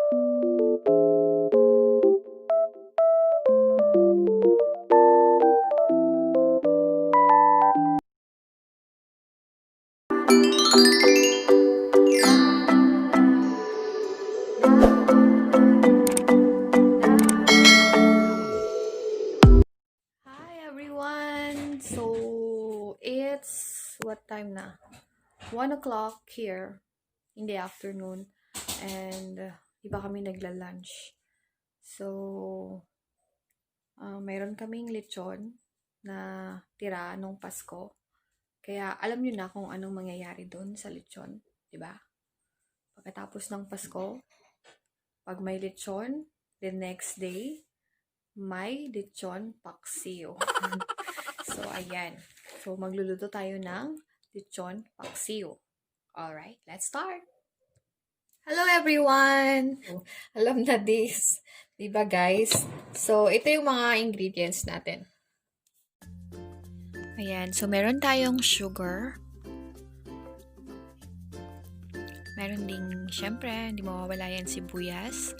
So, it's what time na? 1 o'clock here in the afternoon. And, iba kami nagla-lunch. So, mayroon kaming lechon na tira nung Pasko. Kaya, alam nyo na kung anong mangyayari doon sa lechon. Diba? Pagkatapos ng Pasko, pag may lechon, the next day, may lechon paksiw. So, ayan. So, magluluto tayo ng lechon paksiw. Alright, let's start! Hello everyone! Alam na this. Diba guys? So, ito yung mga ingredients natin. Ayan. So, meron tayong sugar. Meron ding, syempre, hindi mawawala yan sibuyas,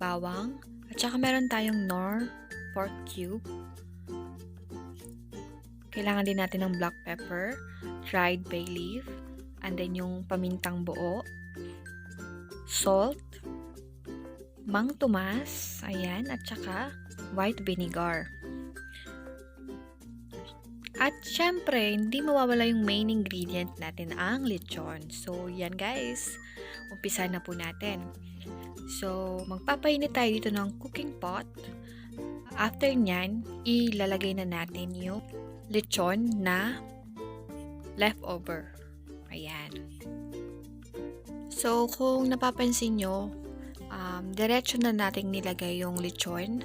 bawang, at saka meron tayong Knorr Pork cube. Kailangan din natin ng black pepper, dried bay leaf, and then yung pamintang buo, salt, Mang Tomas, ayan, at saka white vinegar. At syempre, hindi mawawala yung main ingredient natin, ang lechon. So, yan guys, umpisa na po natin. So, magpapainit tayo dito ng cooking pot. After nyan, ilalagay na natin yung lechon na leftover. Ayan. So, kung napapansin nyo, diretso na natin nilagay yung lechon.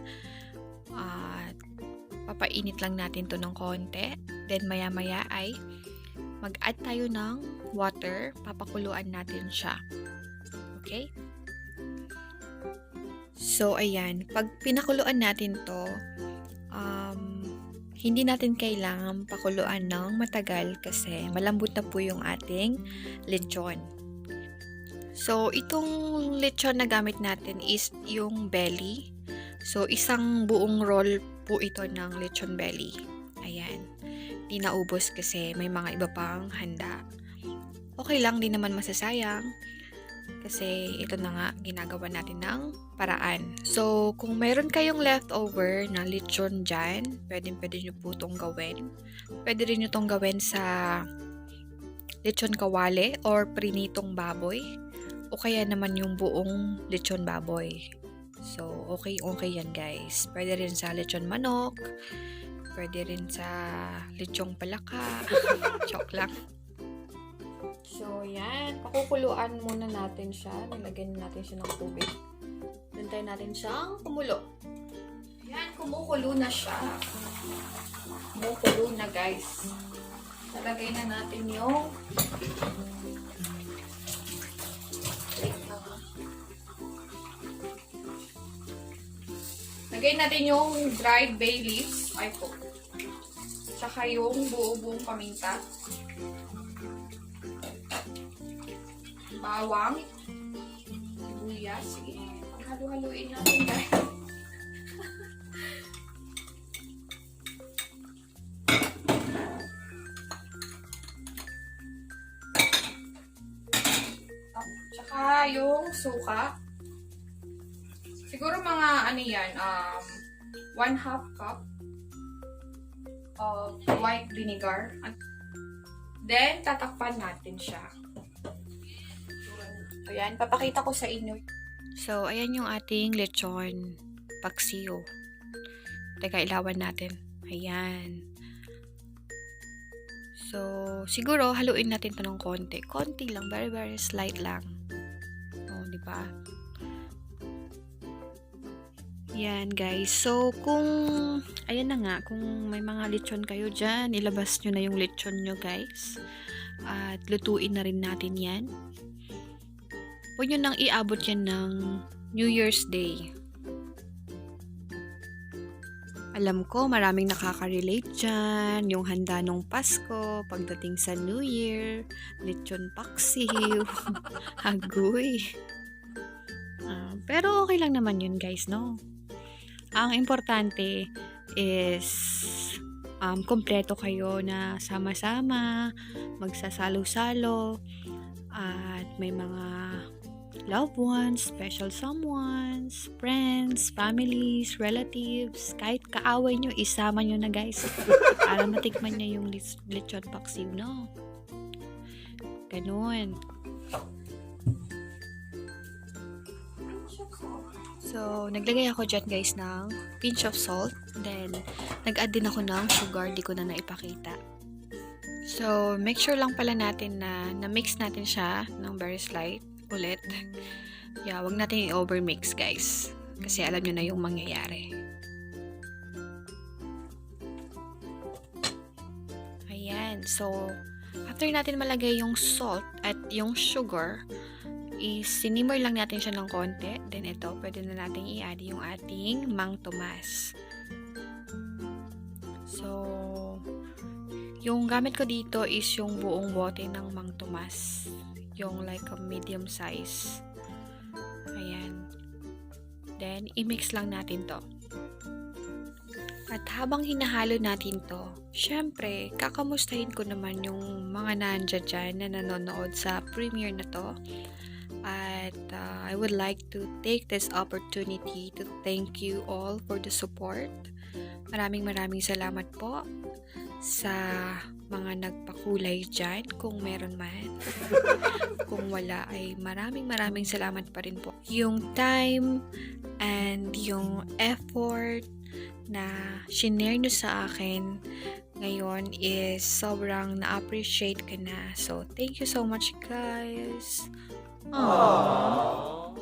Papainit lang natin to ng konti. Then, maya-maya ay mag-add tayo ng water. Papakuluan natin siya. Okay? So, ayan. Pag pinakuluan natin to, hindi natin kailangan pakuluan ng matagal kasi malambot na po yung ating lechon. So, itong lechon na gamit natin is yung belly. So, isang buong roll po ito ng lechon belly. Ayan. Di naubos kasi may mga iba pang handa. Okay lang, di naman masasayang. Kasi ito na nga, ginagawa natin ng paraan. So, kung meron kayong leftover na lechon dyan, pwede nyo po itong gawin. Pwede rin nyo itong gawin sa lechon kawali or prinitong baboy. O kaya naman yung buong lechon baboy. So, okay yan guys. Pwede rin sa lechon manok. Pwede rin sa lechong palaka. Chok lang. So, yan. Pakukuluan muna natin siya. Nilagyan natin siya ng tubig. Hintayin natin siyang kumulo. Yan, kumukulo na siya. Kumukulo na, guys. Nalagay na natin yung lagay natin yung dried bay leaves. Ay po. Tsaka yung buo-buong paminta. Bawang, sibuyas, sige, paghalu-haluin natin guys. Tsaka yung suka. Siguro mga ano yan, 1/2 cup of white vinegar. Then, tatakpan natin siya. So, yan. Papakita ko sa inyo. So, ayan yung ating lechon paksiw. Teka, ilawan natin. Ayan. So, siguro, haluin natin to ng konti. Konti lang. Very, very slight lang. O, diba? Yan, guys. So, ayan na nga, kung may mga lechon kayo dyan, ilabas nyo na yung lechon nyo, guys. At lutuin na rin natin yan. Huwag nyo nang iabot yan ng New Year's Day. Alam ko, maraming nakaka-relate dyan. Yung handa nung Pasko, pagdating sa New Year, lechon paksiw, hagoy. Pero okay lang naman yun guys, no? Ang importante is kompleto kayo na sama-sama, magsasalo-salo, at may mga loved ones, special someones, friends, families, relatives, kahit kaaway nyo, isama nyo na guys. Para matikman niya yung lechon paksiw, no? Ganun. So, naglagay ako dyan guys ng pinch of salt. Then, nag-add din ako ng sugar. Di ko na naipakita. So, make sure lang pala natin na na-mix natin siya ng very slight ulit. Yeah, wag natin i-overmix guys. Kasi alam nyo na yung mangyayari. Ayan. So, after natin malagay yung salt at yung sugar, sinimmer lang natin siya ng konti. Then ito, pwede na natin i-add yung ating Mang Tomas. So, yung gamit ko dito is yung buong bote ng Mang Tomas. Yung like a medium size. Ayan. Then, i-mix lang natin to. At habang hinahalo natin to, syempre, kakamustahin ko naman yung mga nandyan dyan na nanonood sa premiere na to. At I would like to take this opportunity to thank you all for the support. Maraming salamat po sa mga nagpakulay dyan, kung meron man. Kung wala ay maraming salamat pa rin po. Yung time and yung effort na shinare nyo sa akin ngayon is sobrang na-appreciate ko na. So, thank you so much guys. Aww.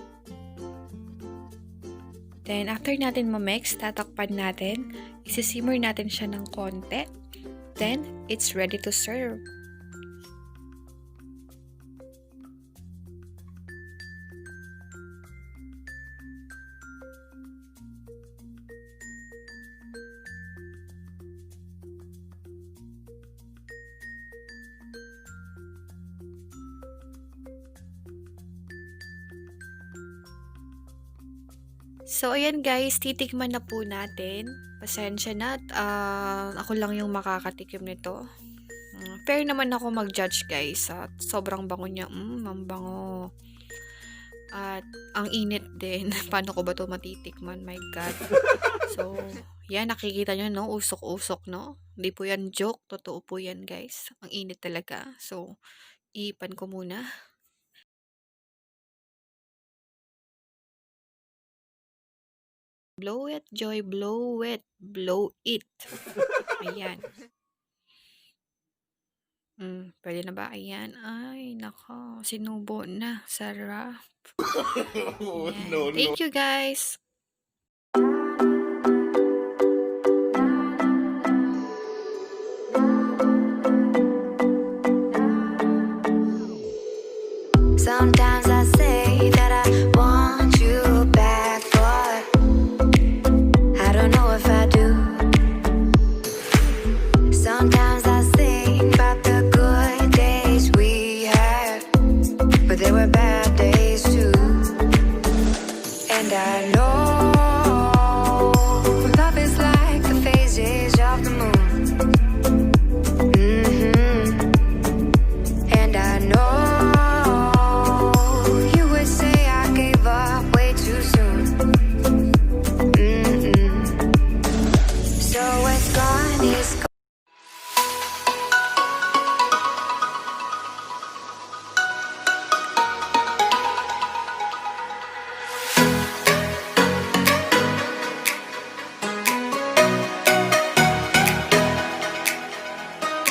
Then, after natin ma-mix, tatakpan natin. Isisimmer natin siya ng konti. Then, it's ready to serve. So, ayan guys, titikman na po natin. Pasensya na at ako lang yung makakatikim nito. Fair naman ako mag-judge guys. At sobrang bango niya. Ang bango. At ang init din. Paano ko ba to matitikman? My God. So, yan, nakikita nyo, no? Usok-usok, no? Hindi po yan joke. Totoo po yan guys. Ang init talaga. So, iipan ko muna. Blow it, Joy. Blow it. Blow it. Ayan. Pwede na ba? Ayan. Ay, nako. Sinubo na. Sarap. Ayan. Thank you, guys. Sometimes I say that I want you back, but I don't know if I do. Sometimes I think about the good days we had, but there were bad days too. And I know